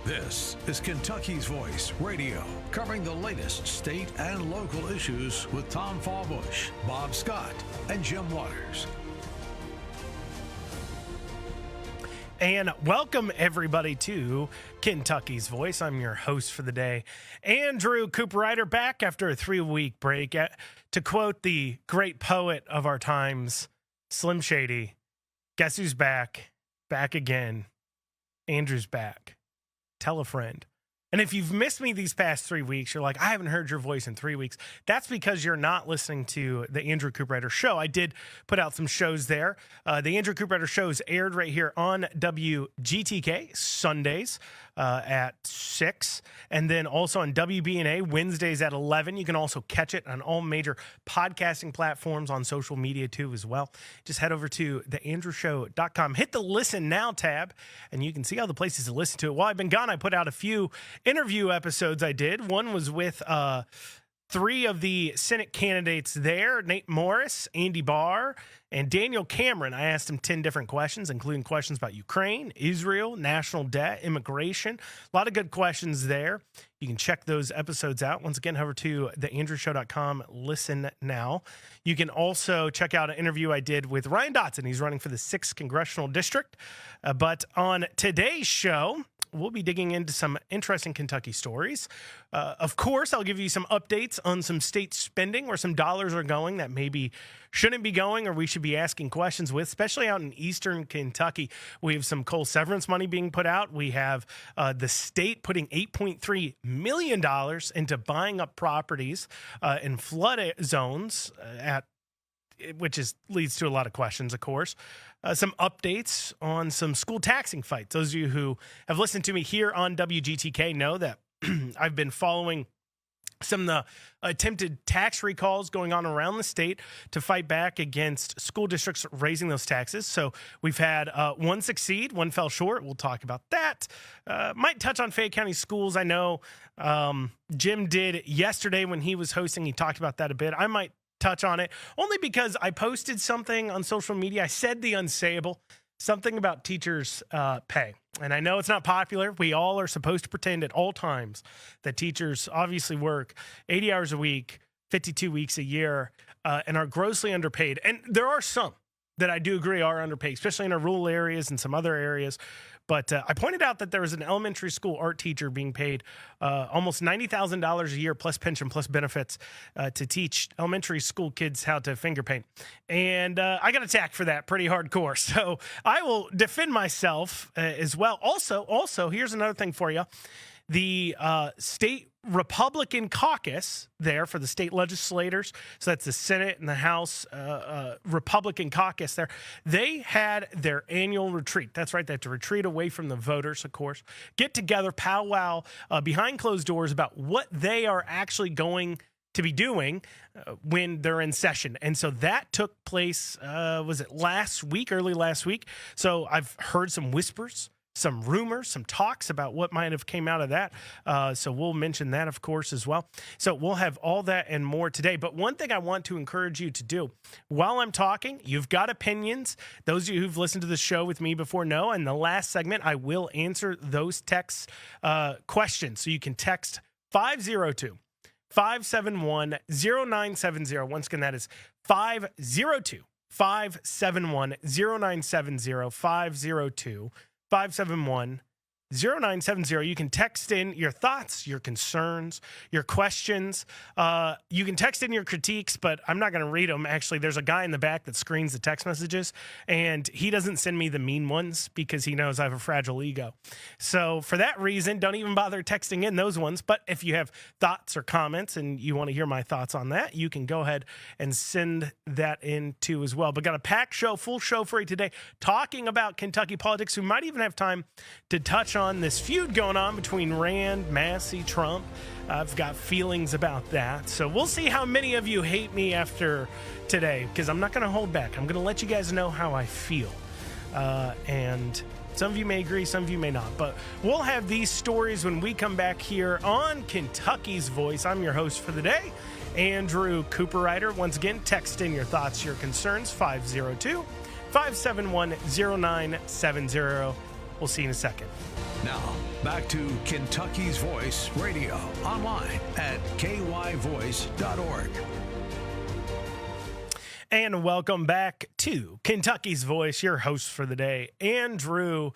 This is Kentucky's Voice Radio, covering the latest state and local issues with Tom Fallbush, Bob Scott, and Jim Waters. And welcome, everybody, to Kentucky's Voice. I'm your host for the day, Andrew Cooperrider, back after a 3-week break. To quote the great poet of our times, Slim Shady, guess who's back? Back again. Andrew's back. Tell a friend. And if you've missed me these past 3 weeks, you're like, I haven't heard your voice in 3 weeks. That's because you're not listening to the Andrew Cooperrider Show. I did put out some shows there. The Andrew Cooperrider Shows aired right here on WGTK Sundays at 6. And then also on WBNA Wednesdays at 11. You can also catch it on all major podcasting platforms, on social media too as well. Just head over to theandrewshow.com. Hit the Listen Now tab, and you can see all the places to listen to it. While I've been gone, I put out a few interview episodes I did. One was with 3 of the Senate candidates there, Nate Morris, Andy Barr, and Daniel Cameron. I asked him 10 different questions, including questions about Ukraine, Israel, national debt, immigration. A lot of good questions there. You can check those episodes out. Once again, head over to theandrewshow.com. Listen now. You can also check out an interview I did with Ryan Dotson. He's running for the 6th Congressional District. But on today's show, we'll be digging into some interesting Kentucky stories. Of course, I'll give you some updates on some state spending, where some dollars are going that maybe shouldn't be going, or we should be asking questions with, especially out in eastern Kentucky. We have some coal severance money being put out. We have the state putting $8.3 million into buying up properties in flood zones which leads to a lot of questions, of course. Some updates on some school taxing fights. Those of you who have listened to me here on WGTK know that I've been following some of the attempted tax recalls going on around the state to fight back against school districts raising those taxes. So we've had one succeed, one fell short. We'll talk about that. Might touch on Fayette County schools. I know Jim did yesterday when he was hosting. He talked about that a bit. I might touch on it only because I posted something on social media. I said the unsayable, something about teachers' pay. And I know it's not popular. We all are supposed to pretend at all times that teachers obviously work 80 hours a week, 52 weeks a year, and are grossly underpaid. And there are some that I do agree are underpaid, especially in our rural areas and some other areas. But I pointed out that there was an elementary school art teacher being paid almost $90,000 a year plus pension plus benefits to teach elementary school kids how to finger paint. And I got attacked for that pretty hardcore. So I will defend myself as well. Also, here's another thing for you. The state Republican caucus there for the state legislators, so that's the Senate and the House Republican caucus there, they had their annual retreat. That's right, they have to retreat away from the voters, of course, get together, powwow behind closed doors about what they are actually going to be doing when they're in session. And so that took place, was it early last week? So I've heard some whispers, some rumors, some talks about what might have came out of that. So we'll mention that, of course, as well. So we'll have all that and more today. But one thing I want to encourage you to do while I'm talking, you've got opinions. Those of you who've listened to the show with me before know, in the last segment, I will answer those text questions. So you can text 502-571-0970. Once again, that is 502-571-0970, 502-571-0970. You can text in your thoughts, your concerns, your questions. You can text in your critiques, but I'm not going to read them. Actually, there's a guy in the back that screens the text messages, and he doesn't send me the mean ones because he knows I have a fragile ego. So for that reason, don't even bother texting in those ones. But if you have thoughts or comments and you want to hear my thoughts on that, you can go ahead and send that in too as well. But got a packed show, full show for you today, talking about Kentucky politics. We might even have time to touch on this feud going on between Rand, Massie, Trump. I've got feelings about that. So we'll see how many of you hate me after today, because I'm not going to hold back. I'm going to let you guys know how I feel. And some of you may agree, some of you may not. But we'll have these stories when we come back here on Kentucky's Voice. I'm your host for the day, Andrew Cooperrider. Once again, text in your thoughts, your concerns, 502-571-0970. 571-0970. We'll see you in a second. Now, back to Kentucky's Voice Radio, online at kyvoice.org. And welcome back to Kentucky's Voice, your host for the day, Andrew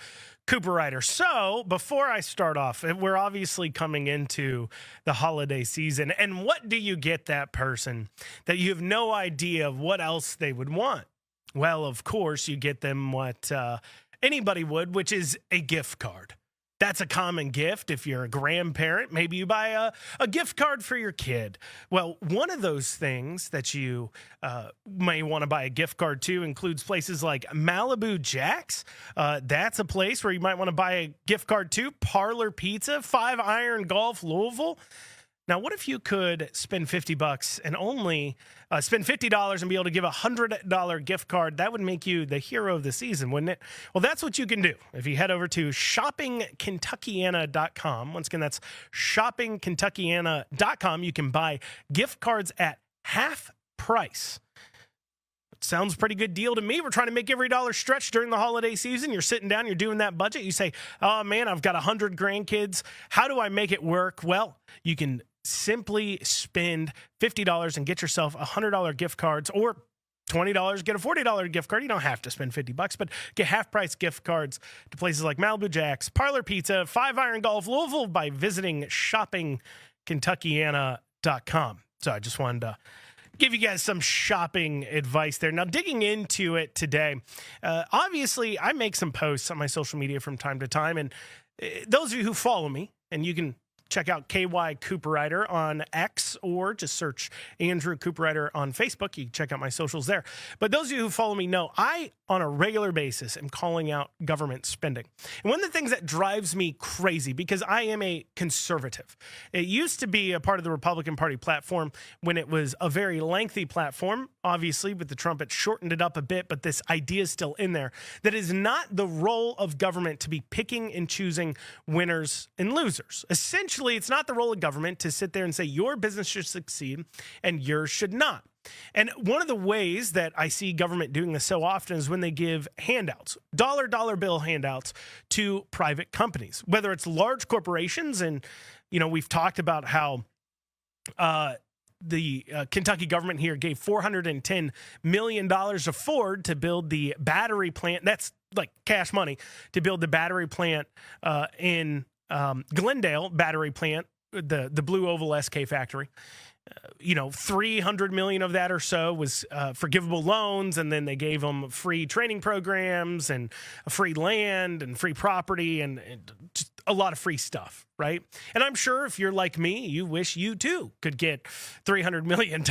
Cooperrider. So before I start off, we're obviously coming into the holiday season. And what do you get that person that you have no idea of what else they would want? Well, of course, you get them what anybody would, which is a gift card. That's a common gift. If you're a grandparent, maybe you buy a gift card for your kid. Well, one of those things that you may want to buy a gift card to includes places like Malibu Jack's. That's a place where you might want to buy a gift card to. Parlor Pizza, 5 Iron Golf, Louisville. Now, what if you could spend $50 and only spend $50 and be able to give a $100 gift card? That would make you the hero of the season, wouldn't it? Well, that's what you can do. If you head over to shoppingkentuckiana.com, once again, that's shoppingkentuckiana.com, you can buy gift cards at half price. Sounds pretty good deal to me. We're trying to make every dollar stretch during the holiday season. You're sitting down, you're doing that budget. You say, oh man, I've got 100 grandkids. How do I make it work? Well, you can simply spend $50 and get yourself $100 gift cards, or $20, get a $40 gift card. You don't have to spend $50, but get half price gift cards to places like Malibu Jack's, Parlor Pizza, 5 Iron Golf, Louisville by visiting shoppingkentuckiana.com. So I just wanted to give you guys some shopping advice there. Now, digging into it today, obviously, I make some posts on my social media from time to time, and those of you who follow me, and you can check out KY Cooperrider on X, or just search Andrew Cooperrider on Facebook. You can check out my socials there. But those of you who follow me know I, on a regular basis, am calling out government spending. And one of the things that drives me crazy, because I am a conservative, it used to be a part of the Republican Party platform when it was a very lengthy platform. Obviously, with the Trump, it shortened it up a bit, but this idea is still in there. That is not the role of government to be picking and choosing winners and losers. Essentially, it's not the role of government to sit there and say your business should succeed and yours should not. And one of the ways that I see government doing this so often is when they give handouts, dollar bill handouts to private companies, whether it's large corporations. And, you know, we've talked about how the Kentucky government here gave $410 million to Ford to build the battery plant. That's like cash money to build the battery plant in Glendale battery plant, the Blue Oval SK factory. $300 million of that or so was forgivable loans, and then they gave them free training programs and free land and free property and just a lot of free stuff, right? And I'm sure if you're like me, you wish you too could get $300 million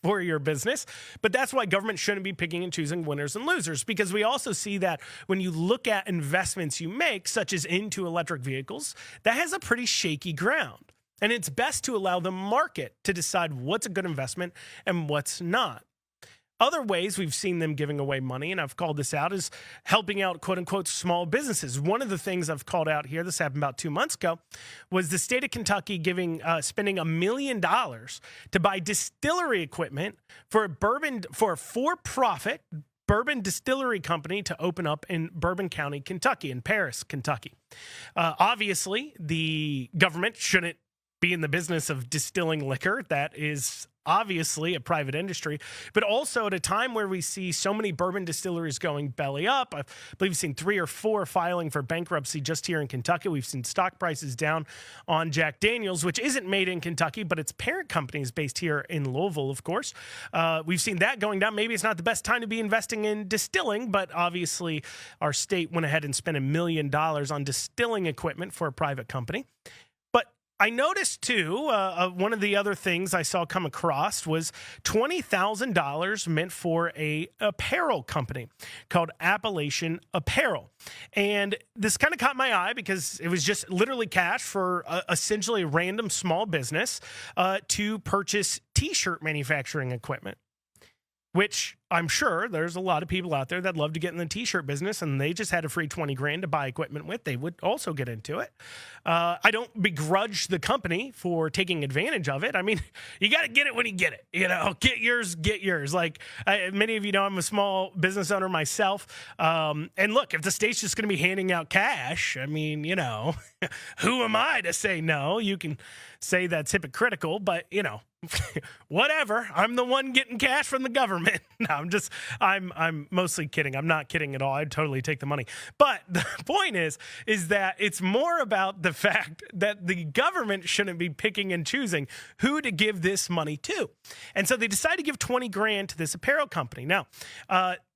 for your business. But that's why government shouldn't be picking and choosing winners and losers, because we also see that when you look at investments you make, such as into electric vehicles, that has a pretty shaky ground. And it's best to allow the market to decide what's a good investment and what's not. Other ways we've seen them giving away money, and I've called this out, is helping out, quote unquote, small businesses. One of the things I've called out here, this happened about 2 months ago, was the state of Kentucky spending $1 million to buy distillery equipment for a for-profit bourbon distillery company to open up in Bourbon County, Kentucky, in Paris, Kentucky. Obviously, the government shouldn't be in the business of distilling liquor. That is obviously a private industry, but also at a time where we see so many bourbon distilleries going belly up. I believe we've seen 3 or 4 filing for bankruptcy just here in Kentucky. We've seen stock prices down on Jack Daniels, which isn't made in Kentucky, but its parent company is based here in Louisville, of course. We've seen that going down. Maybe it's not the best time to be investing in distilling, but obviously our state went ahead and spent $1 million on distilling equipment for a private company. I noticed, too, one of the other things I saw come across was $20,000 meant for a apparel company called Appalachian Apparel. And this kind of caught my eye because it was just literally cash for essentially a random small business to purchase T-shirt manufacturing equipment, which I'm sure there's a lot of people out there that love to get in the t-shirt business, and they just had a free 20 grand to buy equipment with. They would also get into it. I don't begrudge the company for taking advantage of it. I mean, you got to get it when you get it. Get yours. Like many of you know, I'm a small business owner myself. And look, if the state's just going to be handing out cash, I mean, who am I to say no? You can say that's hypocritical, but whatever. I'm the one getting cash from the government. No, I'm mostly kidding. I'm not kidding at all. I'd totally take the money. But the point is that it's more about the fact that the government shouldn't be picking and choosing who to give this money to. And so they decided to give 20 grand to this apparel company. Now,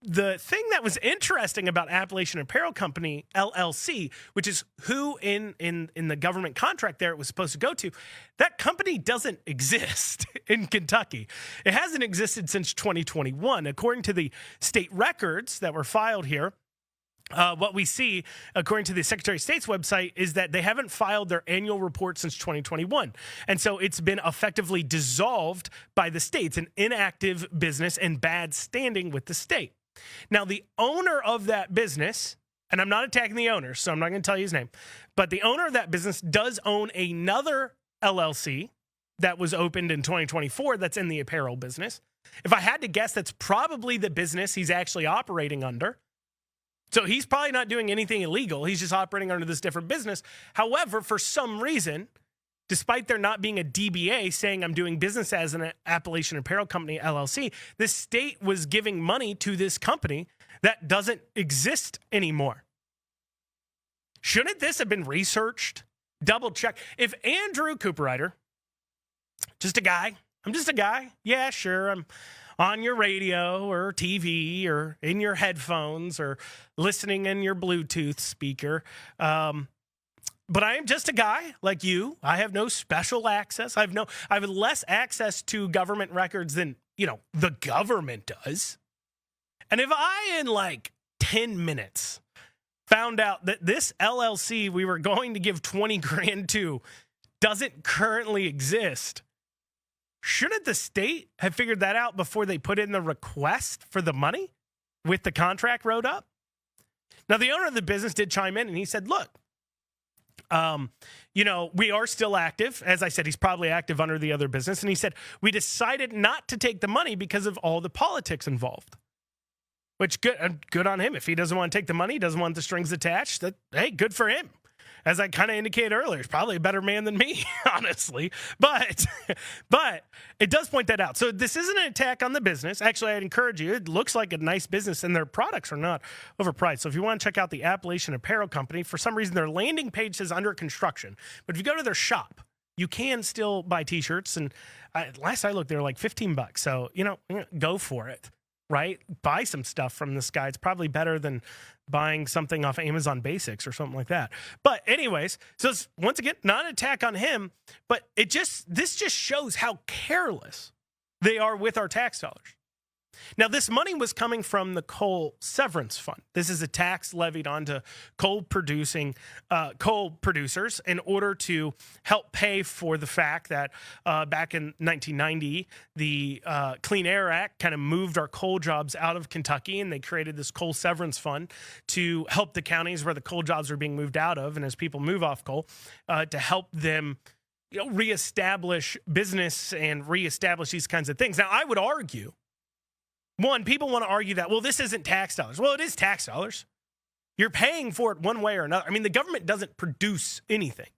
the thing that was interesting about Appalachian Apparel Company, LLC, which is who in the government contract there it was supposed to go to, that company doesn't exist in Kentucky. It hasn't existed since 2021. According to the state records that were filed here, what we see, according to the Secretary of State's website, is that they haven't filed their annual report since 2021. And so it's been effectively dissolved by the state. It's an inactive business and bad standing with the state. Now, the owner of that business, and I'm not attacking the owner, so I'm not going to tell you his name, but the owner of that business does own another LLC that was opened in 2024 that's in the apparel business. If I had to guess, that's probably the business he's actually operating under. So he's probably not doing anything illegal. He's just operating under this different business. However, for some reason, despite there not being a DBA saying I'm doing business as an Appalachian Apparel Company, LLC, the state was giving money to this company that doesn't exist anymore. Shouldn't this have been researched, double-checked? If Andrew Cooperrider, I'm just a guy. Yeah, sure, I'm on your radio or TV or in your headphones or listening in your Bluetooth speaker. But I am just a guy like you. I have no special access. I have less access to government records than, the government does. And if I, in like 10 minutes, found out that this LLC we were going to give 20 grand to doesn't currently exist, shouldn't the state have figured that out before they put in the request for the money with the contract wrote up? Now, the owner of the business did chime in and he said, look, we are still active. As I said, he's probably active under the other business. And he said, we decided not to take the money because of all the politics involved. Which, good on him. If he doesn't want to take the money, doesn't want the strings attached, hey, good for him. As I kind of indicated earlier, he's probably a better man than me, honestly. But it does point that out. So this isn't an attack on the business. Actually, I'd encourage you. It looks like a nice business, and their products are not overpriced. So if you want to check out the Appalachian Apparel Company, for some reason their landing page says under construction. But if you go to their shop, you can still buy T-shirts. And last I looked, they were like $15. So, go for it. Right? Buy some stuff from this guy. It's probably better than buying something off Amazon Basics or something like that. But anyways, so it's, once again, not an attack on him, but this just shows how careless they are with our tax dollars. Now, this money was coming from the coal severance fund. This is a tax levied onto coal producers in order to help pay for the fact that back in 1990, the Clean Air Act kind of moved our coal jobs out of Kentucky, and they created this coal severance fund to help the counties where the coal jobs are being moved out of, and as people move off coal, to help them reestablish business and reestablish these kinds of things. Now, I would argue, one, people want to argue that, well, this isn't tax dollars. Well, it is tax dollars. You're paying for it one way or another. I mean, the government doesn't produce anything.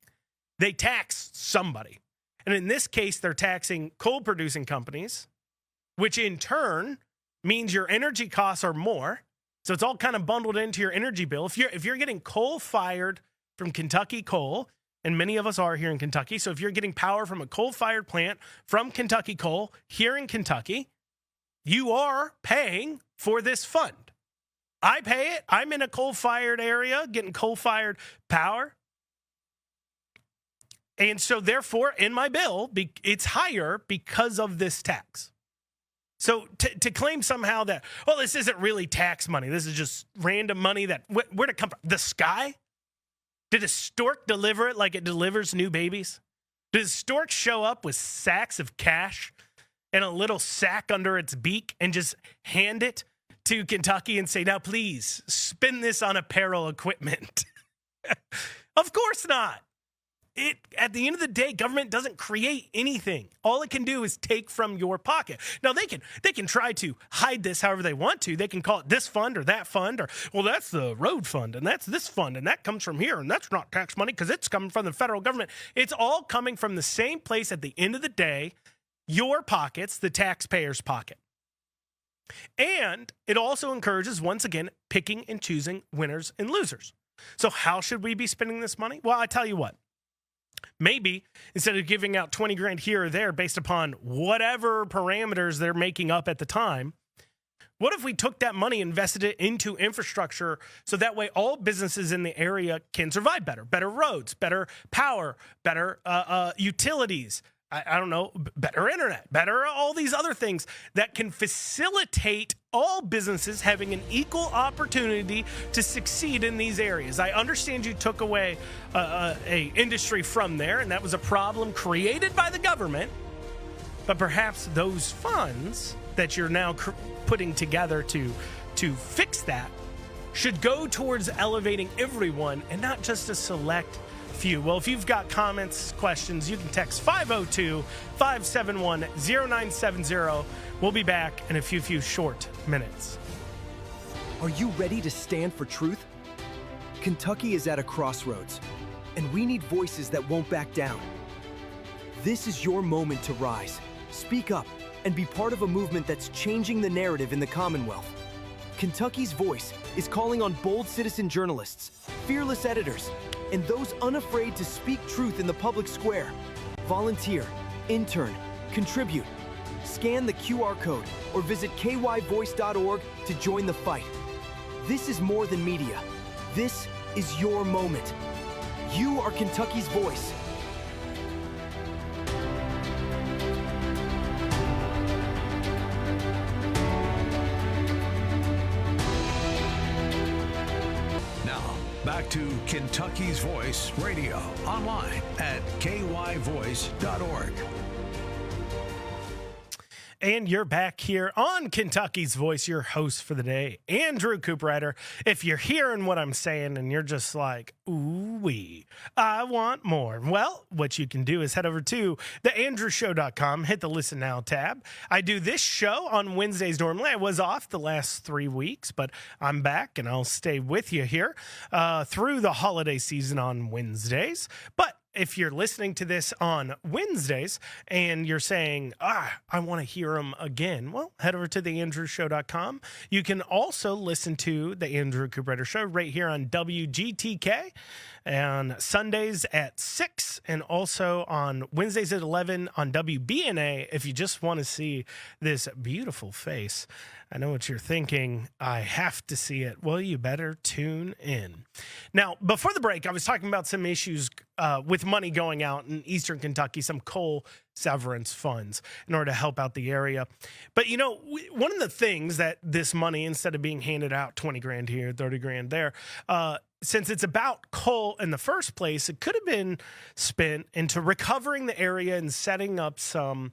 They tax somebody. And in this case, they're taxing coal-producing companies, which in turn means your energy costs are more. So it's all kind of bundled into your energy bill. If you're getting coal-fired from Kentucky Coal, and many of us are here in Kentucky, so if you're getting power from a coal-fired plant from Kentucky Coal here in Kentucky, you are paying for this fund. I pay it. I'm in a coal-fired area getting coal-fired power. And so therefore, in my bill, it's higher because of this tax. So to claim somehow that, well, this isn't really tax money. This is just random money that, where'd it come from? The sky? Did a stork deliver it like it delivers new babies? Did a stork show up with sacks of cash in a little sack under its beak and just hand it to Kentucky and say, now please spend this on apparel equipment? Of course not. At the end of the day, government doesn't create anything. All it can do is take from your pocket. Now they can try to hide this however they want to. They can call it this fund or that fund, or, well, that's the road fund and that's this fund and that comes from here and that's not tax money because it's coming from the federal government. It's all coming from the same place at the end of the day, your pockets, the taxpayers' pocket. And it also encourages, once again, picking and choosing winners and losers. So how should we be spending this money? Well, I tell you what. Maybe instead of giving out 20 grand here or there based upon whatever parameters they're making up at the time, what if we took that money, invested it into infrastructure so that way all businesses in the area can survive better? Better roads, better power, better utilities, I don't know, better internet, better all these other things that can facilitate all businesses having an equal opportunity to succeed in these areas. I understand you took away a industry from there, and that was a problem created by the government. But perhaps those funds that you're now putting together to fix that should go towards elevating everyone and not just a select few. Well, if you've got comments, questions, you can text 502-571-0970. We'll be back in a few short minutes. Are you ready to stand for truth? Kentucky is at a crossroads, and we need voices that won't back down. This is your moment to rise, speak up, and be part of a movement that's changing the narrative in the Commonwealth. Kentucky's Voice is calling on bold citizen journalists, fearless editors, and those unafraid to speak truth in the public square. Volunteer, intern, contribute. Scan the QR code or visit kyvoice.org to join the fight. This is more than media. This is your moment. You are Kentucky's voice. Back to Kentucky's Voice Radio, online at kyvoice.org. And you're back here on Kentucky's Voice, your host for the day, Andrew Cooperrider. If you're hearing what I'm saying and you're just like, ooh-wee, I want more. Well, what you can do is head over to theandrewshow.com, hit the Listen Now tab. I do this show on Wednesdays normally. I was off the last 3 weeks, but I'm back and I'll stay with you here through the holiday season on Wednesdays. But if you're listening to this on Wednesdays and you're saying, I want to hear them again, well, head over to theandrewshow.com. You can also listen to the Andrew Cooperrider Show right here on WGTK on Sundays at 6 and also on Wednesdays at 11 on WBNA if you just want to see this beautiful face. I know what you're thinking. I have to see it. Well, you better tune in. Now, before the break, I was talking about some issues with money going out in Eastern Kentucky, some coal severance funds in order to help out the area. But, you know, one of the things that this money, instead of being handed out 20 grand here, 30 grand there, since it's about coal in the first place, it could have been spent into recovering the area and setting up some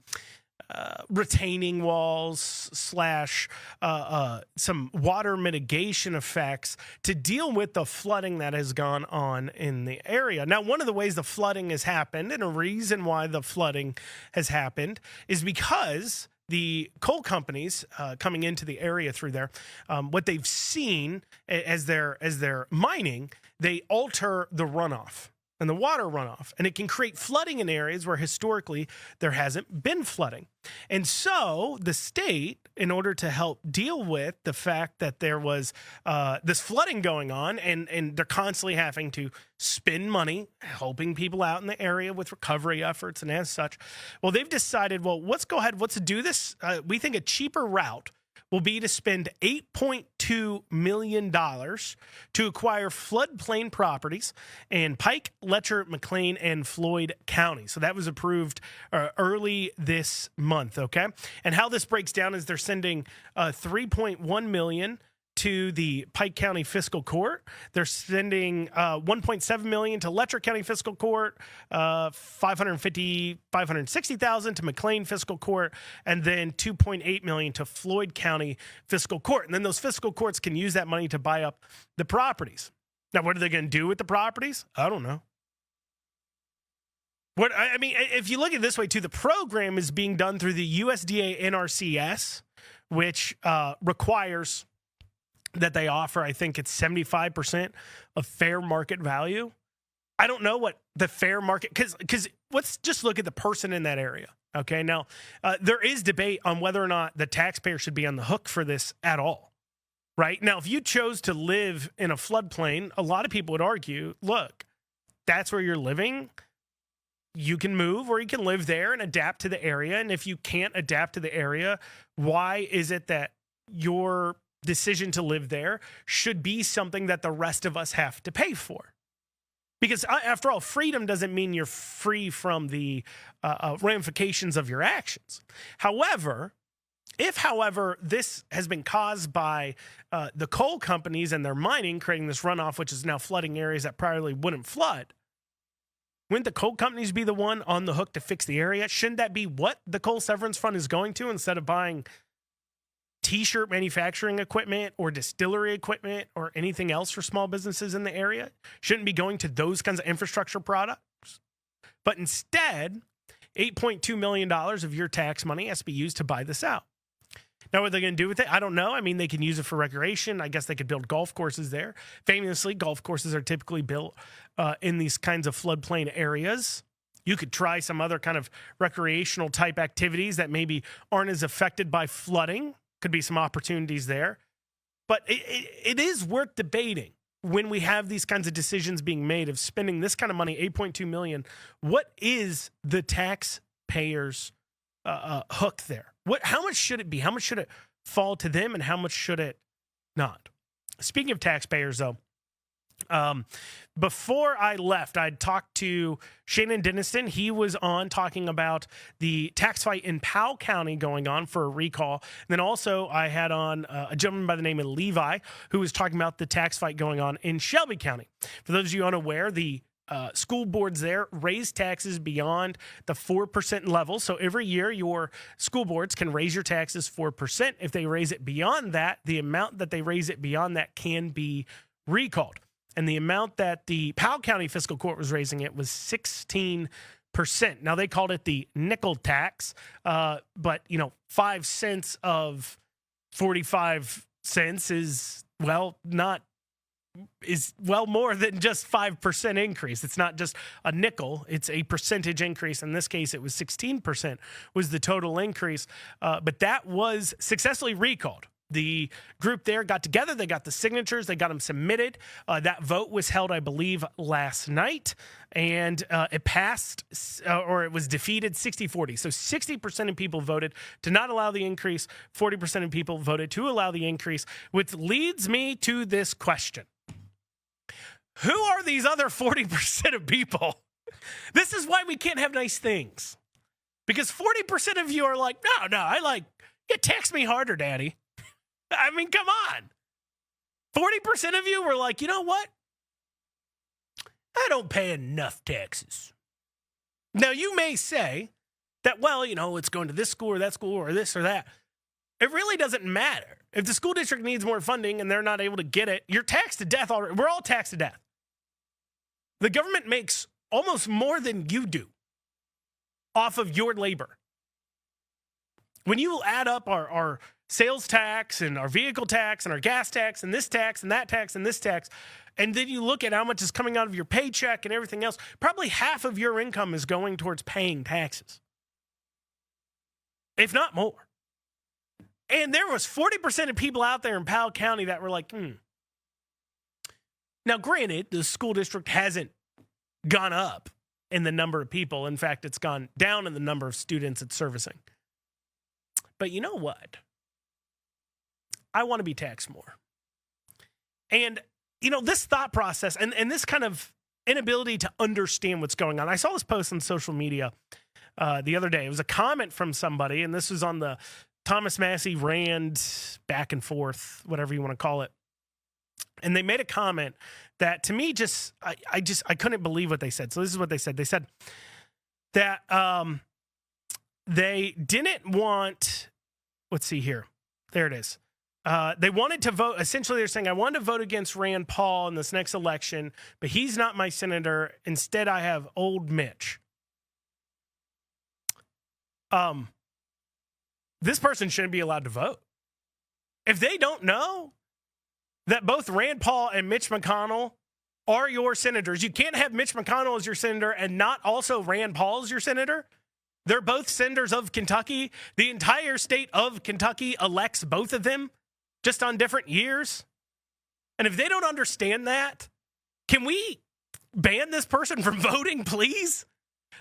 retaining walls / some water mitigation effects to deal with the flooding that has gone on in the area. Now, one of the ways the flooding has happened, and a reason why the flooding has happened, is because the coal companies coming into the area through there, what they've seen as they're mining, they alter the runoff and the water runoff, and it can create flooding in areas where historically there hasn't been flooding. And so the state, in order to help deal with the fact that there was this flooding going on, and they're constantly having to spend money helping people out in the area with recovery efforts and as such, well, they've decided, well, let's do this. We think a cheaper route will be to spend $8.2 million to acquire floodplain properties in Pike, Letcher, McLean, and Floyd County. So that was approved early this month, okay? And how this breaks down is they're sending $3.1 million to the Pike County Fiscal Court. They're sending $1.7 million to Letcher County Fiscal Court, $560,000 to McLean Fiscal Court, and then $2.8 million to Floyd County Fiscal Court. And then those fiscal courts can use that money to buy up the properties. Now, what are they going to do with the properties? I don't know. What I mean, if you look at it this way, too, the program is being done through the USDA NRCS, which requires that they offer, I think it's 75% of fair market value. I don't know what the fair market, because let's just look at the person in that area. Okay, now there is debate on whether or not the taxpayer should be on the hook for this at all. Right now, if you chose to live in a floodplain, a lot of people would argue, look, that's where you're living. You can move or you can live there and adapt to the area. And if you can't adapt to the area, why is it that your decision to live there should be something that the rest of us have to pay for? Because after all, freedom doesn't mean you're free from the ramifications of your actions. However, if this has been caused by the coal companies and their mining, creating this runoff, which is now flooding areas that priorly wouldn't flood, wouldn't the coal companies be the one on the hook to fix the area? Shouldn't that be what the coal severance fund is going to, instead of buying T-shirt manufacturing equipment or distillery equipment or anything else for small businesses in the area? Shouldn't be going to those kinds of infrastructure products. But instead, $8.2 million of your tax money has to be used to buy this out. Now, what are they going to do with it? I don't know. I mean, they can use it for recreation. I guess they could build golf courses there. Famously, golf courses are typically built in these kinds of floodplain areas. You could try some other kind of recreational type activities that maybe aren't as affected by flooding. Could be some opportunities there. But it is worth debating when we have these kinds of decisions being made of spending this kind of money, $8.2 million. What is the taxpayers' hook there? How much should it be? How much should it fall to them, and how much should it not? Speaking of taxpayers, though, before I left, I'd talked to Shannon Denniston. He was on talking about the tax fight in Powell County going on for a recall. And then also I had on a gentleman by the name of Levi, who was talking about the tax fight going on in Shelby County. For those of you unaware, the school boards there raise taxes beyond the 4% level. So every year your school boards can raise your taxes 4%. If they raise it beyond that, the amount that they raise it beyond that can be recalled. And the amount that the Powell County Fiscal Court was raising it was 16%. Now, they called it the nickel tax, but, 5 cents of 45 cents is more than just 5% increase. It's not just a nickel, it's a percentage increase. In this case, it was 16% was the total increase, but that was successfully recalled. The group there got together, they got the signatures, they got them submitted. That vote was held, I believe, last night, and it passed, or it was defeated 60-40. So 60% of people voted to not allow the increase, 40% of people voted to allow the increase, which leads me to this question. Who are these other 40% of people? This is why we can't have nice things. Because 40% of you are like, no, you tax me harder, Daddy. I mean, come on. 40% of you were like, you know what? I don't pay enough taxes. Now, you may say that, it's going to this school or that school or this or that. It really doesn't matter. If the school district needs more funding and they're not able to get it, you're taxed to death already. We're all taxed to death. The government makes almost more than you do off of your labor. When you add up our sales tax and our vehicle tax and our gas tax and this tax and that tax and this tax, and then you look at how much is coming out of your paycheck and everything else, probably half of your income is going towards paying taxes, if not more. And there was 40% of people out there in Powell County that were like, Now, granted, the school district hasn't gone up in the number of people. In fact, it's gone down in the number of students it's servicing. But you know what? I want to be taxed more. And, this thought process and this kind of inability to understand what's going on. I saw this post on social media the other day. It was a comment from somebody, and this was on the Thomas Massie, Rand, back and forth, whatever you want to call it. And they made a comment that to me I couldn't believe what they said. So this is what they said. They said that they didn't want, let's see here. There it is. They wanted to vote. Essentially, they're saying, I wanted to vote against Rand Paul in this next election, but he's not my senator. Instead, I have old Mitch. This person shouldn't be allowed to vote. If they don't know that both Rand Paul and Mitch McConnell are your senators, you can't have Mitch McConnell as your senator and not also Rand Paul as your senator. They're both senators of Kentucky. The entire state of Kentucky elects both of them just on different years. And if they don't understand that, can we ban this person from voting, please?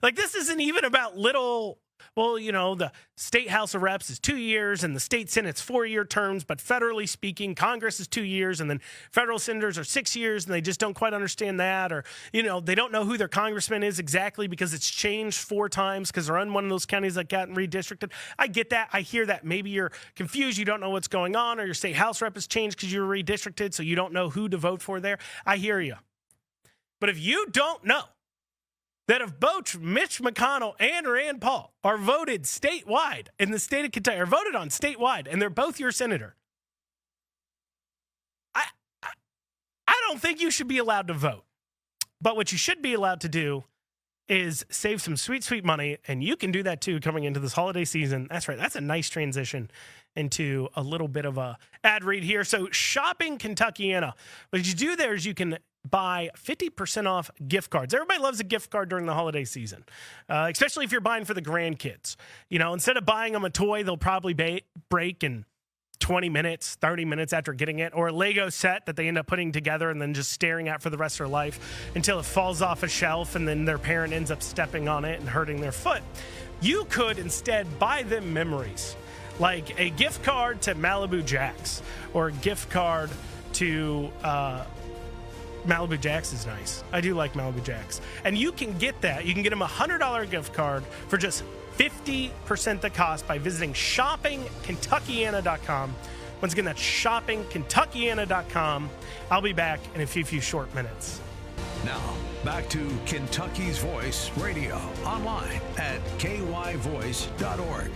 Like, this isn't even about little, well, you know, the state House of Reps is 2 years and the state Senate's 4-year terms, but federally speaking, Congress is 2 years and then federal senators are 6 years and they just don't quite understand that. Or, you know, they don't know who their congressman is exactly because it's changed 4 times because they're in one of those counties that got redistricted. I get that. I hear that. Maybe you're confused. You don't know what's going on, or your state House rep has changed because you were redistricted, so you don't know who to vote for there. I hear you. But if you don't know that if both Mitch McConnell and Rand Paul are voted statewide in the state of Kentucky, are voted on statewide, and they're both your senator, I don't think you should be allowed to vote. But what you should be allowed to do is save some sweet, sweet money, and you can do that too coming into this holiday season. That's right. That's a nice transition into a little bit of a ad read here. So Shopping Kentuckiana, what you do there is you can buy 50% off gift cards. Everybody loves a gift card during the holiday season, especially if you're buying for the grandkids. You know, instead of buying them a toy, they'll probably break in 20 minutes, 30 minutes after getting it, or a Lego set that they end up putting together and then just staring at for the rest of their life until it falls off a shelf and then their parent ends up stepping on it and hurting their foot. You could instead buy them memories, like a gift card to Malibu Jacks or a gift card to Malibu Jacks is nice. I do like Malibu Jacks. And you can get that. You can get them a $100 gift card for just 50% the cost by visiting shoppingkentuckiana.com. Once again, that's shoppingkentuckiana.com. I'll be back in a few short minutes. Now, back to Kentucky's Voice Radio, online at kyvoice.org.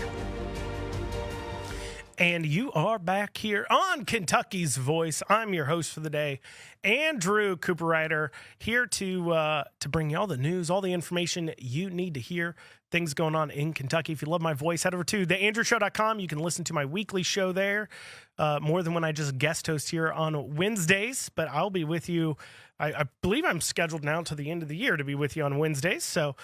And you are back here on Kentucky's Voice. I'm your host for the day, Andrew Cooperrider, here to bring you all the news, all the information you need to hear, things going on in Kentucky. If you love my voice, head over to theandrewshow.com. You can listen to my weekly show there, more than when I just guest host here on Wednesdays. But I'll be with you. I believe I'm scheduled now to the end of the year to be with you on Wednesdays. So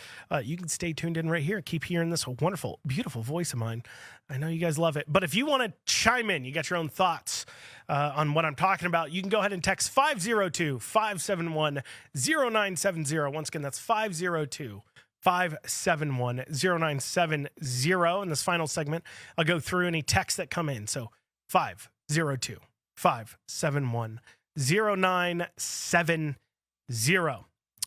you can stay tuned in right here. Keep hearing this wonderful, beautiful voice of mine. I know you guys love it. But if you want to chime in, you got your own thoughts on what I'm talking about, you can go ahead and text 502-571-0970. Once again, that's 502-571-0970. In this final segment, I'll go through any texts that come in. So 502-571-0970.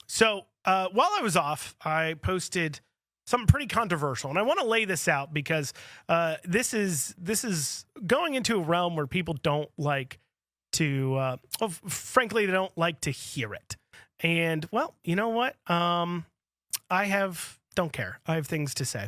So while I was off, I posted something pretty controversial, and I want to lay this out because this is going into a realm where people don't like to, frankly, they don't like to hear it. And well, you know what? Don't care. I have things to say.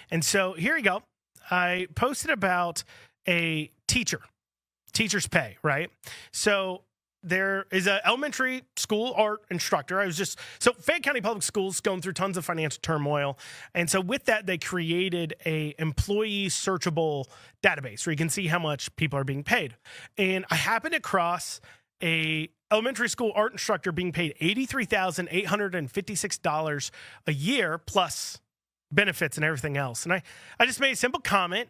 And so here you go. I posted about a teacher's pay, right? So there is an elementary school art instructor. So Fayette County Public Schools going through tons of financial turmoil. And so with that, they created a employee searchable database where you can see how much people are being paid. And I happened across a elementary school art instructor being paid $83,856 a year plus benefits and everything else. And I just made a simple comment,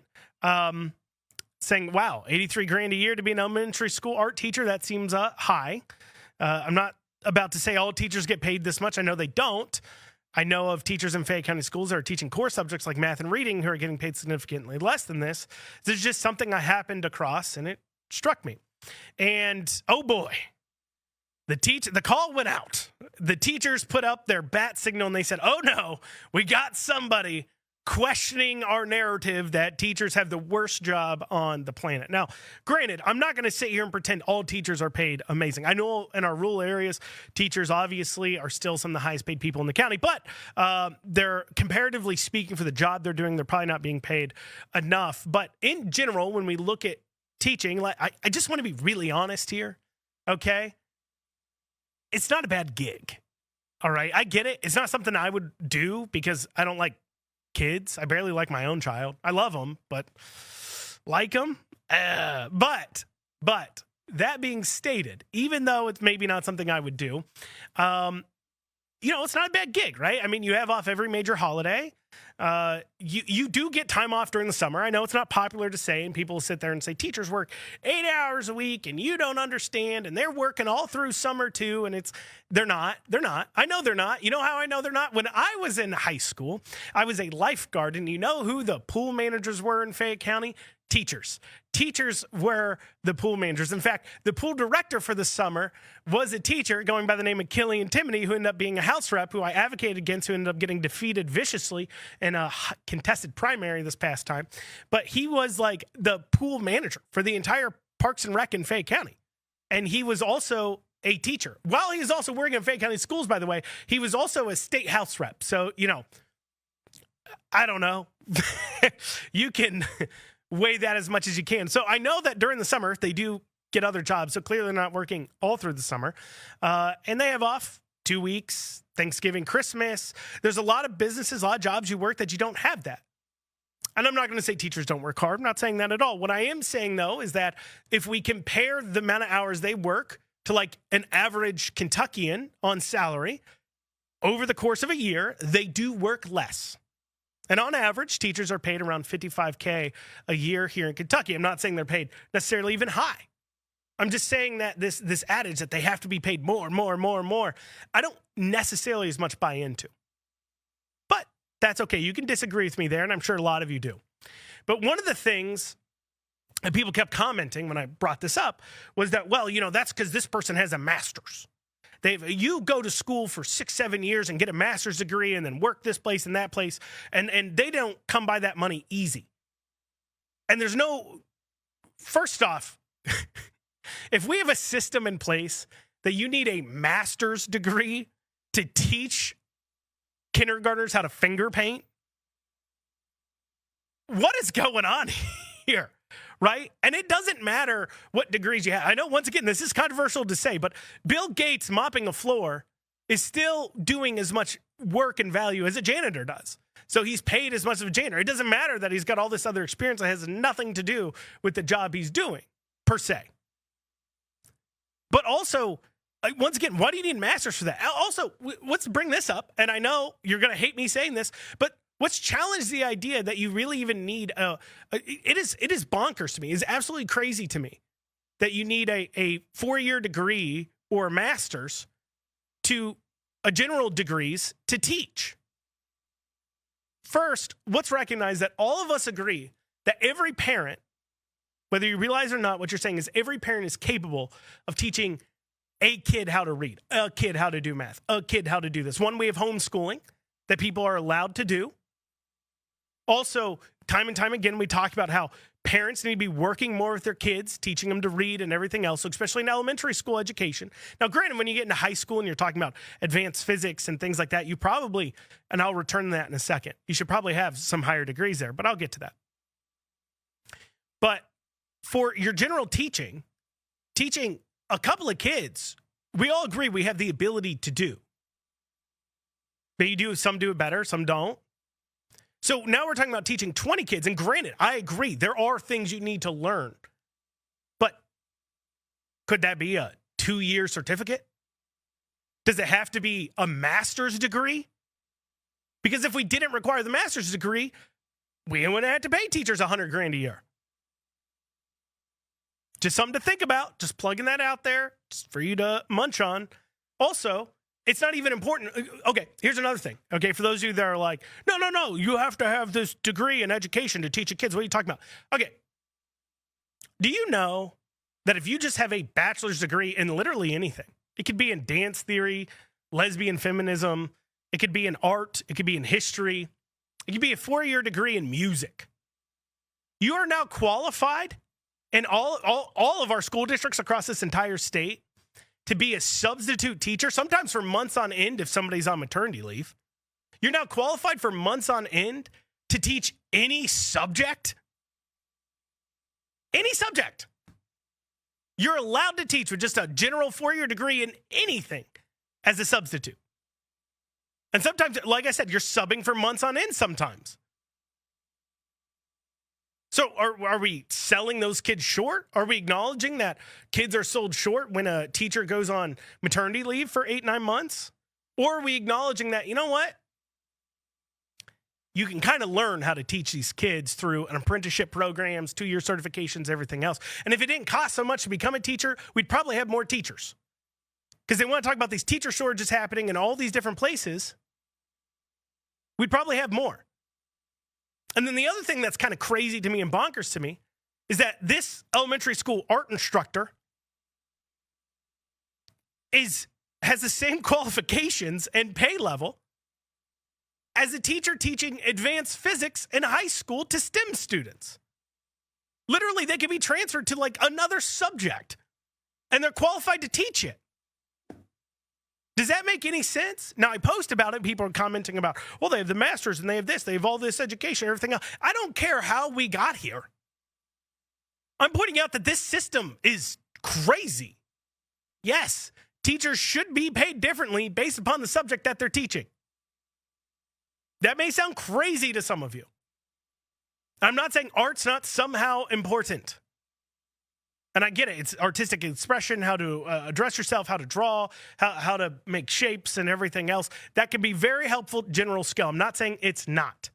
saying, wow, $83,000 a year to be an elementary school art teacher. That seems high. I'm not about to say all teachers get paid this much. I know they don't. I know of teachers in Fayette County schools that are teaching core subjects like math and reading who are getting paid significantly less than this. This is just something I happened across, and it struck me. And oh boy, the call went out. The teachers put up their bat signal, and they said, oh no, we got somebody questioning our narrative that teachers have the worst job on the planet. Now, granted, I'm not going to sit here and pretend all teachers are paid amazing. I know in our rural areas, teachers obviously are still some of the highest paid people in the county, but they're, comparatively speaking, for the job they're doing, they're probably not being paid enough. But in general, when we look at teaching, like I just want to be really honest here, okay? It's not a bad gig, all right? I get it. It's not something I would do because I don't like kids. I barely like my own child. I love them, but like them. But that being stated, even though it's maybe not something I would do, it's not a bad gig, right? I mean, you have off every major holiday. You do get time off during the summer. I know it's not popular to say, and people sit there and say teachers work 8 hours a week and you don't understand, and they're working all through summer too. And they're not. I know they're not. You know how I know they're not? When I was in high school, I was a lifeguard, and you know who the pool managers were in Fayette County? Teachers. Teachers were the pool managers. In fact, the pool director for the summer was a teacher going by the name of Killian Timoney, who ended up being a house rep, who I advocated against, who ended up getting defeated viciously in a contested primary this past time. But he was like the pool manager for the entire Parks and Rec in Fayette County. And he was also a teacher. While he was also working at Fayette County schools, by the way, he was also a state house rep. So, I don't know. You can weigh that as much as you can. So I know that during the summer, they do get other jobs. So clearly they're not working all through the summer. And they have off 2 weeks, Thanksgiving, Christmas. There's a lot of businesses, a lot of jobs you work that you don't have that. And I'm not going to say teachers don't work hard. I'm not saying that at all. What I am saying, though, is that if we compare the amount of hours they work to like an average Kentuckian on salary over the course of a year, they do work less. And on average, teachers are paid around $55K a year here in Kentucky. I'm not saying they're paid necessarily even high. I'm just saying that this adage that they have to be paid more and more and more and more, I don't necessarily as much buy into. But that's okay. You can disagree with me there, and I'm sure a lot of you do. But one of the things that people kept commenting when I brought this up was that, well, that's because this person has a master's. You go to school for 6-7 years and get a master's degree and then work this place and that place, and they don't come by that money easy. And there's first off, if we have a system in place that you need a master's degree to teach kindergartners how to finger paint, what is going on here? Right? And it doesn't matter what degrees you have. I know, once again, this is controversial to say, but Bill Gates mopping a floor is still doing as much work and value as a janitor does. So he's paid as much as a janitor. It doesn't matter that he's got all this other experience that has nothing to do with the job he's doing, per se. But also, once again, why do you need masters for that? Also, let's bring this up. And I know you're going to hate me saying this, but let's challenge the idea that you really even need it is bonkers to me. It's absolutely crazy to me that you need a 4-year degree or a master's to a general degrees to teach. First, let's recognize that all of us agree that every parent, whether you realize or not, what you're saying is every parent is capable of teaching a kid how to read, a kid how to do math, a kid how to do this. One way of homeschooling that people are allowed to do. Also, time and time again, we talk about how parents need to be working more with their kids, teaching them to read and everything else, especially in elementary school education. Now, granted, when you get into high school and you're talking about advanced physics and things like that, you probably, and I'll return to that in a second, you should probably have some higher degrees there, but I'll get to that. But for your general teaching a couple of kids, we all agree we have the ability to do. But some do it better, some don't. So now we're talking about teaching 20 kids. And granted, I agree, there are things you need to learn. But could that be a 2-year certificate? Does it have to be a master's degree? Because if we didn't require the master's degree, we wouldn't have to pay teachers $100,000 a year. Just something to think about. Just plugging that out there just for you to munch on. Also, it's not even important. Okay, here's another thing. Okay, for those of you that are like, no, you have to have this degree in education to teach your kids. What are you talking about? Okay, do you know that if you just have a bachelor's degree in literally anything, it could be in dance theory, lesbian feminism, it could be in art, it could be in history, It could be a 4-year degree in music. You are now qualified in all of our school districts across this entire state to be a substitute teacher, sometimes for months on end if somebody's on maternity leave. You're now qualified for months on end to teach any subject. Any subject. You're allowed to teach with just a general 4-year degree in anything as a substitute. And sometimes, like I said, you're subbing for months on end sometimes. So are we selling those kids short? Are we acknowledging that kids are sold short when a teacher goes on maternity leave for 8-9 months? Or are we acknowledging that, you know what? You can kind of learn how to teach these kids through an apprenticeship programs, 2-year certifications, everything else. And if it didn't cost so much to become a teacher, we'd probably have more teachers. Because they want to talk about these teacher shortages happening in all these different places. We'd probably have more. And then the other thing that's kind of crazy to me and bonkers to me is that this elementary school art instructor has the same qualifications and pay level as a teacher teaching advanced physics in high school to STEM students. Literally, they could be transferred to like another subject, and they're qualified to teach it. Does that make any sense? Now, I post about it. People are commenting about, well, they have the master's and they have this. They have all this education, everything else. I don't care how we got here. I'm pointing out that this system is crazy. Yes, teachers should be paid differently based upon the subject that they're teaching. That may sound crazy to some of you. I'm not saying art's not somehow important. And I get it. It's artistic expression, how to address yourself, how to draw, how to make shapes and everything else. That can be very helpful general skill. I'm not saying it's not.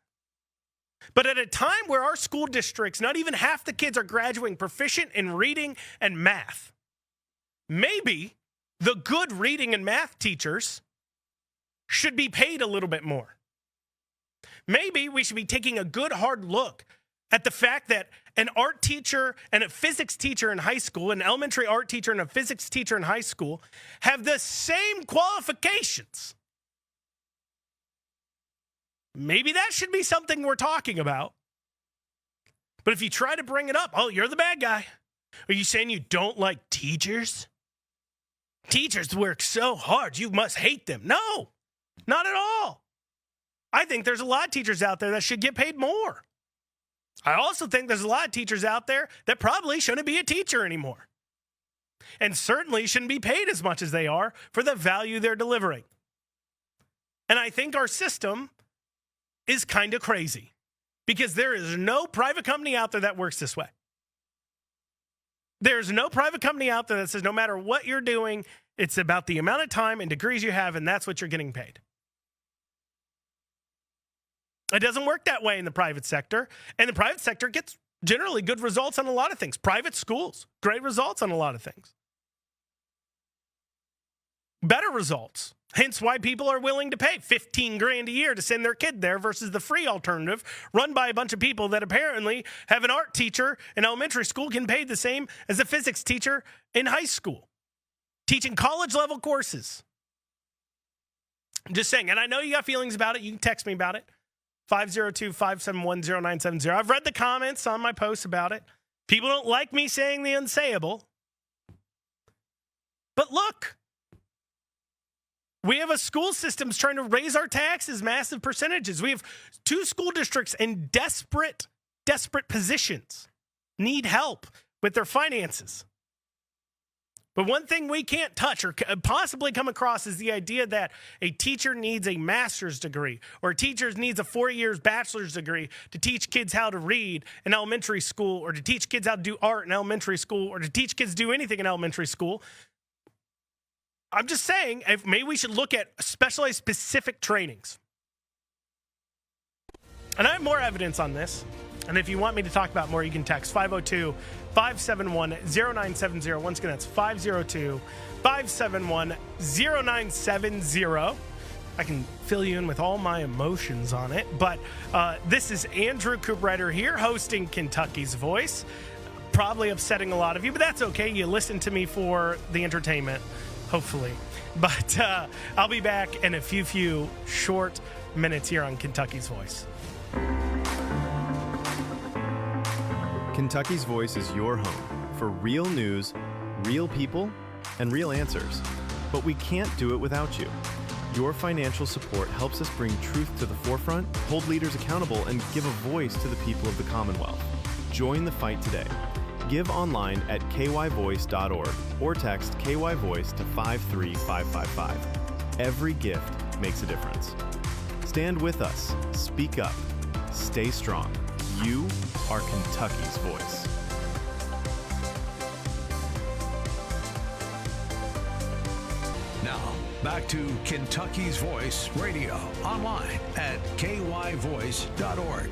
But at a time where our school districts, not even half the kids are graduating proficient in reading and math, maybe the good reading and math teachers should be paid a little bit more. Maybe we should be taking a good hard look at the fact that an art teacher and a physics teacher in high school, an elementary art teacher and a physics teacher in high school, have the same qualifications. Maybe that should be something we're talking about. But if you try to bring it up, oh, you're the bad guy. Are you saying you don't like teachers? Teachers work so hard, you must hate them. No, not at all. I think there's a lot of teachers out there that should get paid more. I also think there's a lot of teachers out there that probably shouldn't be a teacher anymore. And certainly shouldn't be paid as much as they are for the value they're delivering. And I think our system is kind of crazy because there is no private company out there that works this way. There's no private company out there that says no matter what you're doing, it's about the amount of time and degrees you have, and that's what you're getting paid. It doesn't work that way in the private sector. And the private sector gets generally good results on a lot of things. Private schools, great results on a lot of things. Better results. Hence why people are willing to pay $15,000 a year to send their kid there versus the free alternative run by a bunch of people that apparently have an art teacher in elementary school getting paid the same as a physics teacher in high school, teaching college level courses. I'm just saying, and I know you got feelings about it. You can text me about it. 502-571-0970. I've read the comments on my posts about it. People don't like me saying the unsayable. But look, we have a school systems trying to raise our taxes massive percentages. We have 2 school districts in desperate positions, need help with their finances. But one thing we can't touch or possibly come across is the idea that a teacher needs a master's degree or a teacher needs a 4 years bachelor's degree to teach kids how to read in elementary school or to teach kids how to do art in elementary school or to teach kids to do anything in elementary school. I'm just saying, maybe we should look at specialized specific trainings. And I have more evidence on this. And if you want me to talk about more, you can text 502-571-0970. Once again, that's 502-571-0970. I can fill you in with all my emotions on it. But this is Andrew Cooperrider here, hosting Kentucky's Voice. Probably upsetting a lot of you, but that's okay. You listen to me for the entertainment, hopefully. But I'll be back in a few short minutes here on Kentucky's Voice. Kentucky's Voice is your home for real news, real people, and real answers. But we can't do it without you. Your financial support helps us bring truth to the forefront, hold leaders accountable, and give a voice to the people of the Commonwealth. Join the fight today. Give online at kyvoice.org or text KYVoice to 53555. Every gift makes a difference. Stand with us. Speak up. Stay strong. You are Kentucky's voice. Now, back to Kentucky's Voice Radio, online at kyvoice.org.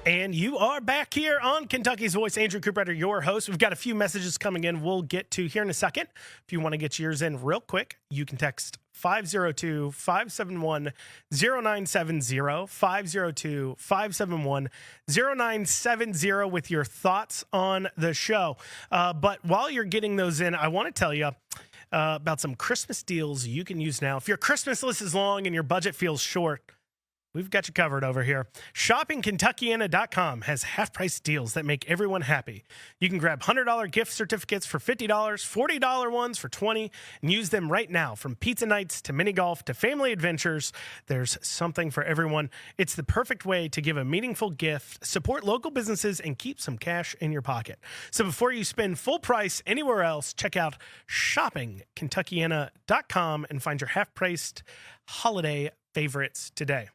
And you are back here on Kentucky's Voice. Andrew Cooperrider, your host. We've got a few messages coming in we'll get to here in a second. If you want to get yours in real quick, you can text 502-571-0970, 502-571-0970 with your thoughts on the show. But while you're getting those in, I want to tell you about some Christmas deals you can use now. If your Christmas list is long and your budget feels short, we've got you covered over here. ShoppingKentuckiana.com has half-price deals that make everyone happy. You can grab $100 gift certificates for $50, $40 ones for $20, and use them right now. From pizza nights to mini golf to family adventures, there's something for everyone. It's the perfect way to give a meaningful gift, support local businesses, and keep some cash in your pocket. So before you spend full price anywhere else, check out ShoppingKentuckiana.com and find your half-priced holiday favorites today.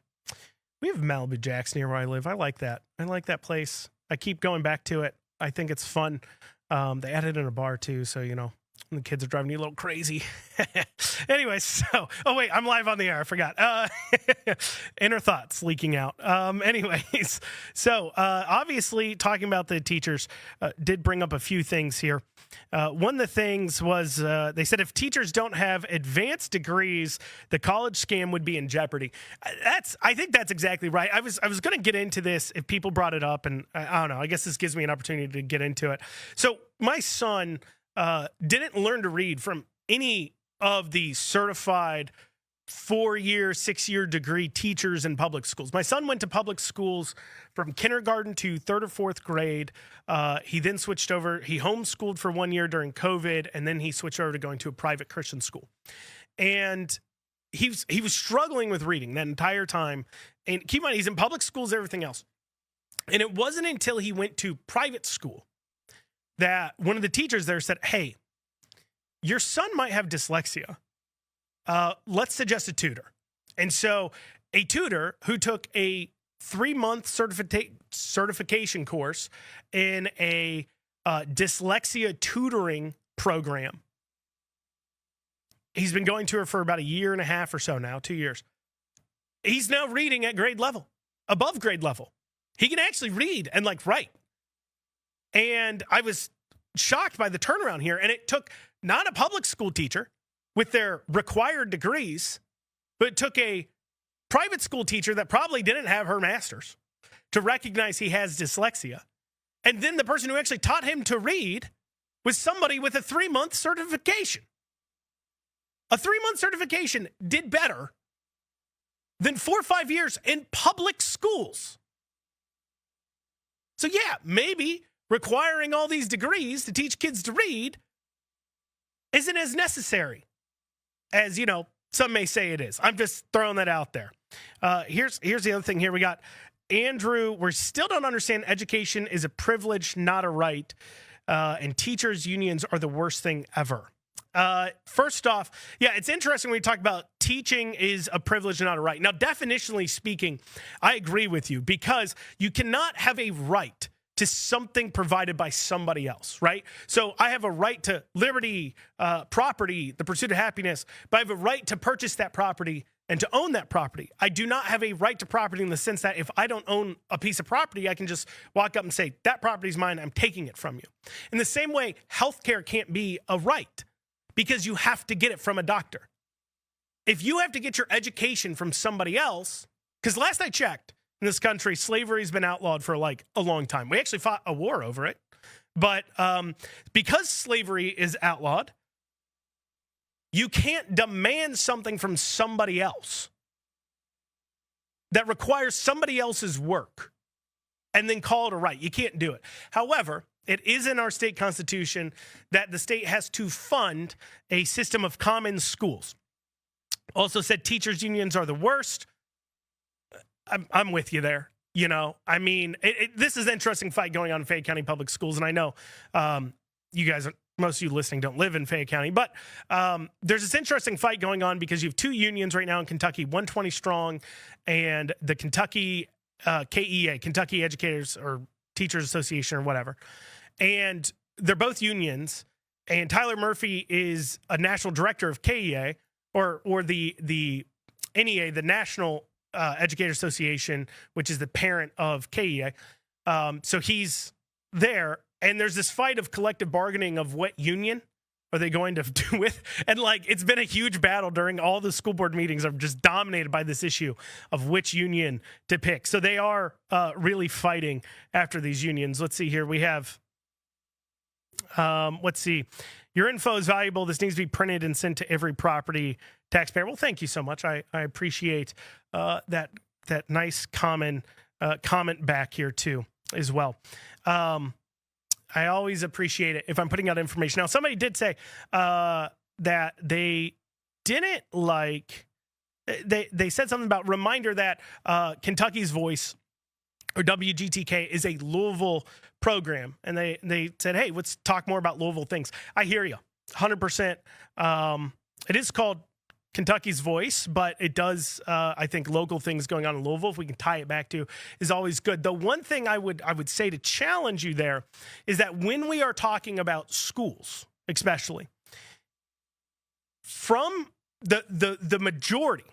We have Malibu Jacks near where I live. I like that. I like that place. I keep going back to it. I think it's fun. They added in a bar too, so the kids are driving you a little crazy. Anyway, so I'm live on the air. I forgot. Inner thoughts leaking out. Anyways, so obviously talking about the teachers did bring up a few things here. One of the things was they said if teachers don't have advanced degrees, the college scam would be in jeopardy. I think that's exactly right. I was going to get into this if people brought it up, and I don't know. I guess this gives me an opportunity to get into it. So my son didn't learn to read from any of the certified 4-year, 6-year degree teachers in public schools. My son went to public schools from kindergarten to 3rd or 4th grade. He then switched over. He homeschooled for 1 year during COVID, and then he switched over to going to a private Christian school. And he was struggling with reading that entire time. And keep in mind, he's in public schools, everything else. And it wasn't until he went to private school that one of the teachers there said, "Hey, your son might have dyslexia. Let's suggest a tutor." And so a tutor who took a 3-month certification course in a dyslexia tutoring program. He's been going to her for about 1.5 years or so now, 2 years. He's now reading at grade level, above grade level. He can actually read and write. And I was shocked by the turnaround here. And it took not a public school teacher with their required degrees, but it took a private school teacher that probably didn't have her master's to recognize he has dyslexia. And then the person who actually taught him to read was somebody with a 3-month certification. A 3-month certification did better than 4 or 5 years in public schools. So yeah, maybe requiring all these degrees to teach kids to read isn't as necessary as, some may say it is. I'm just throwing that out there. Here's the other thing here. We got Andrew. We still don't understand education is a privilege, not a right. And teachers' unions are the worst thing ever. First off, yeah, it's interesting when we talk about teaching is a privilege, not a right. Now, definitionally speaking, I agree with you because you cannot have a right to something provided by somebody else, right? So I have a right to liberty, property, the pursuit of happiness, but I have a right to purchase that property and to own that property. I do not have a right to property in the sense that if I don't own a piece of property, I can just walk up and say, that property's mine, I'm taking it from you. In the same way, healthcare can't be a right because you have to get it from a doctor. If you have to get your education from somebody else, because last I checked, in this country, slavery's been outlawed for a long time. We actually fought a war over it. But because slavery is outlawed, you can't demand something from somebody else. that requires somebody else's work and then call it a right. You can't do it. However, it is in our state constitution that the state has to fund a system of common schools. Also said teachers' unions are the worst. I'm with you there. You know, I mean, this is an interesting fight going on in Fayette County Public Schools. And I know you guys, most of you listening don't live in Fayette County, but there's this interesting fight going on because you have two unions right now in Kentucky, 120 strong, and the Kentucky KEA, Kentucky Educators or Teachers Association or whatever. And they're both unions. And Tyler Murphy is a national director of KEA or the NEA, the National Educator Association, which is the parent of KEA. So he's there. And there's this fight of collective bargaining of what union are they going to do with? And like, it's been a huge battle during all the school board meetings are just dominated by this issue of which union to pick. So they are really fighting after these unions. Let's see here. We have, let's see. Your info is valuable. This needs to be printed and sent to every property taxpayer. Well, thank you so much. I appreciate that nice comment back here too as well. I always appreciate it if I'm putting out information. Now, somebody did say that they didn't like, they said something about reminder that Kentucky's Voice or WGTK is a Louisville program. And they said, hey, let's talk more about Louisville things. I hear you 100%. It is called Kentucky's Voice, but it does, I think, local things going on in Louisville, if we can tie it back to, is always good. The one thing I would say to challenge you there is that when we are talking about schools, especially, from the majority,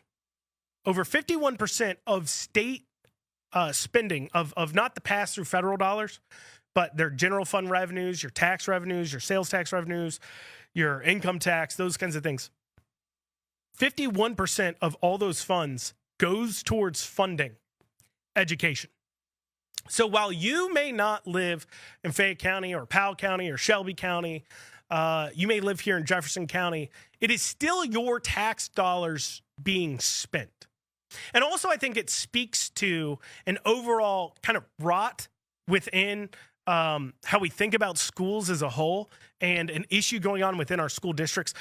over 51% of state spending of not the pass-through federal dollars, but their general fund revenues, your tax revenues, your sales tax revenues, your income tax, those kinds of things. 51% of all those funds goes towards funding education. So while you may not live in Fayette County or Powell County or Shelby County, you may live here in Jefferson County, it is still your tax dollars being spent. And also I think it speaks to an overall kind of rot within how we think about schools as a whole and an issue going on within our school districts.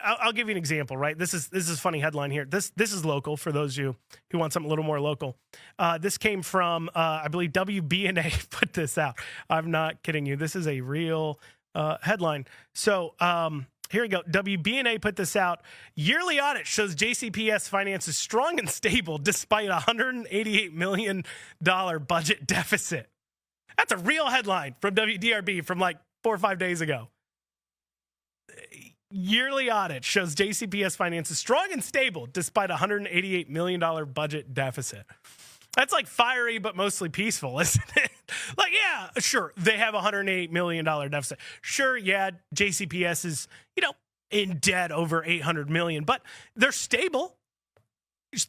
I'll give you an example, right? This is a funny headline here. This is local for those of you who want something a little more local. This came from, I believe WBNA put this out. I'm not kidding you. This is a real headline. So here we go. WBNA put this out. Yearly audit shows JCPS finances strong and stable despite a $188 million budget deficit. That's a real headline from WDRB from like 4 or 5 days ago. Yearly audit shows JCPS finances strong and stable despite a $188 million budget deficit. That's like fiery, but mostly peaceful, isn't it? Like, yeah, sure, they have a $108 million deficit. Sure, yeah, JCPS is, in debt over $800 million, but they're stable.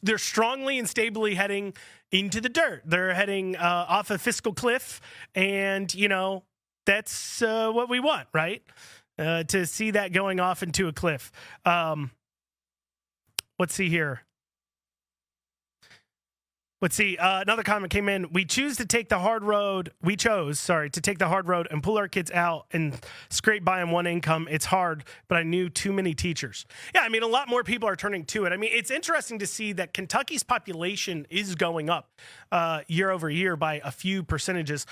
They're strongly and stably heading into the dirt. They're heading off a fiscal cliff, and, that's what we want, right? To see that going off into a cliff. Let's see here. Let's see. Another comment came in. We chose to take the hard road and pull our kids out and scrape by on one income. It's hard, but I knew too many teachers. Yeah, I mean, a lot more people are turning to it. I mean, it's interesting to see that Kentucky's population is going up year over year by a few percentages.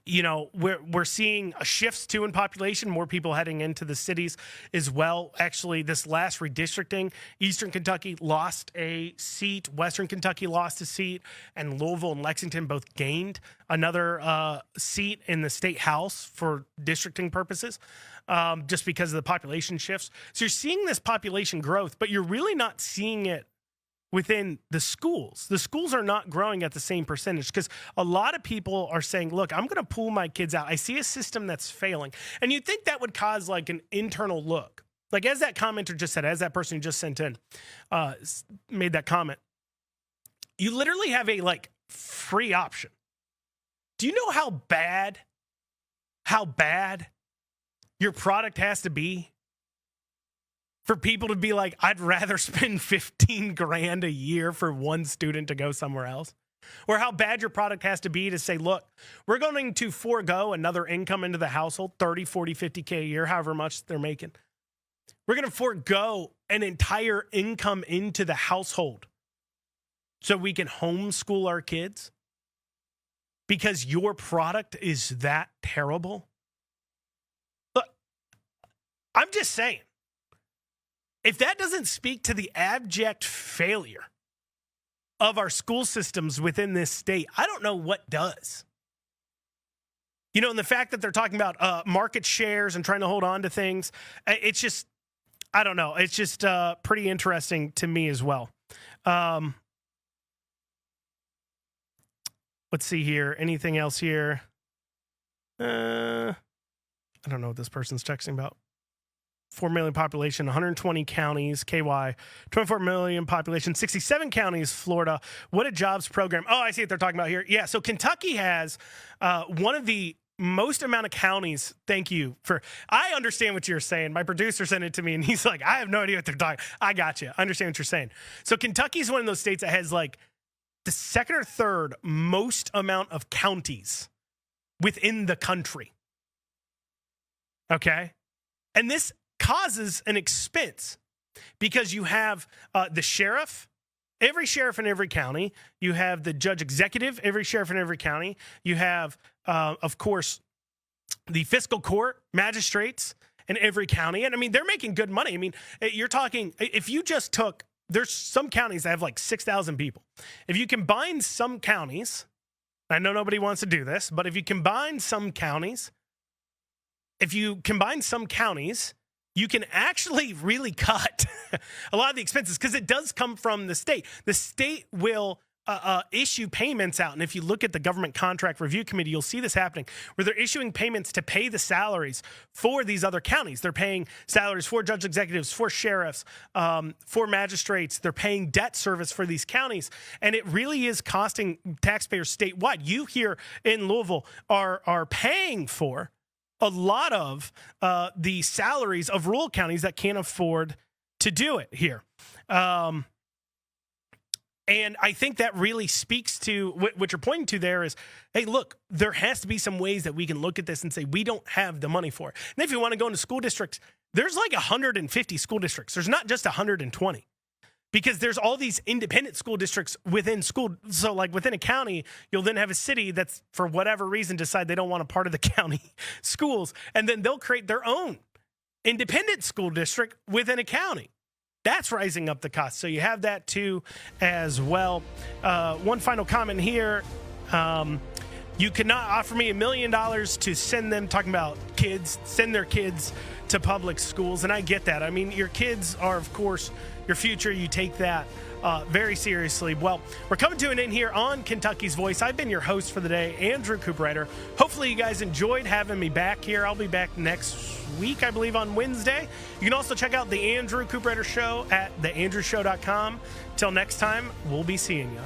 We're seeing shifts too in population, more people heading into the cities as well. Actually, this last redistricting, Eastern Kentucky lost a seat, Western Kentucky lost a seat, and Louisville and Lexington both gained another seat in the state house for districting purposes, just because of the population shifts. So you're seeing this population growth, but you're really not seeing it within the schools. The schools are not growing at the same percentage because a lot of people are saying, look, I'm going to pull my kids out. I see a system that's failing. And you'd think that would cause like an internal look. Like as that commenter just said, as that person who just sent in made that comment, you literally have a like free option. Do you know how bad your product has to be for people to be like, I'd rather spend 15 grand a year for one student to go somewhere else? Or how bad your product has to be to say, look, we're going to forego another income into the household, 30, 40, 50K a year, however much they're making. We're going to forego an entire income into the household so we can homeschool our kids because your product is that terrible. Look, I'm just saying, if that doesn't speak to the abject failure of our school systems within this state, I don't know what does. You know, and the fact that they're talking about market shares and trying to hold on to things, it's just, I don't know. It's just pretty interesting to me as well. Let's see here. Anything else here? I don't know what this person's texting about. 4 million population, 120 counties, KY, 24 million population, 67 counties, Florida. What a jobs program. Oh, I see what they're talking about here. Yeah, so Kentucky has one of the most amount of counties. Thank you for, I understand what you're saying. My producer sent it to me and he's like, I have no idea what they're talking. I got you. I understand what you're saying. So Kentucky's one of those states that has like the second or third most amount of counties within the country. Okay. And this causes an expense because you have the sheriff, every sheriff in every county. You have the judge executive, every sheriff in every county. You have, of course, the fiscal court magistrates in every county. And I mean, they're making good money. I mean, you're talking, if you just took, there's some counties that have like 6,000 people. If you combine some counties, I know nobody wants to do this, but if you combine some counties, you can actually really cut a lot of the expenses because it does come from the state. The state will issue payments out. And if you look at the Government Contract Review Committee, you'll see this happening where they're issuing payments to pay the salaries for these other counties. They're paying salaries for judge executives, for sheriffs, for magistrates. They're paying debt service for these counties. And it really is costing taxpayers statewide. You here in Louisville are paying for a lot of the salaries of rural counties that can't afford to do it here. And I think that really speaks to what you're pointing to there is, hey, look, there has to be some ways that we can look at this and say, we don't have the money for it. And if you want to go into school districts, there's like 150 school districts. There's not just 120. Because there's all these independent school districts within school. So like within a county, you'll then have a city that's for whatever reason decide they don't want a part of the county schools. And then they'll create their own independent school district within a county. That's rising up the cost. So you have that too as well. One final comment here. You cannot offer me $1 million to send them, talking about kids, send their kids to public schools. And I get that. I mean, your kids are, of course, your future. You take that very seriously. Well, we're coming to an end here on Kentucky's Voice. I've been your host for the day, Andrew Cooperrider. Hopefully you guys enjoyed having me back here. I'll be back next week, I believe, on Wednesday. You can also check out the Andrew Cooperrider Show at theandrewshow.com. Till next time, we'll be seeing you.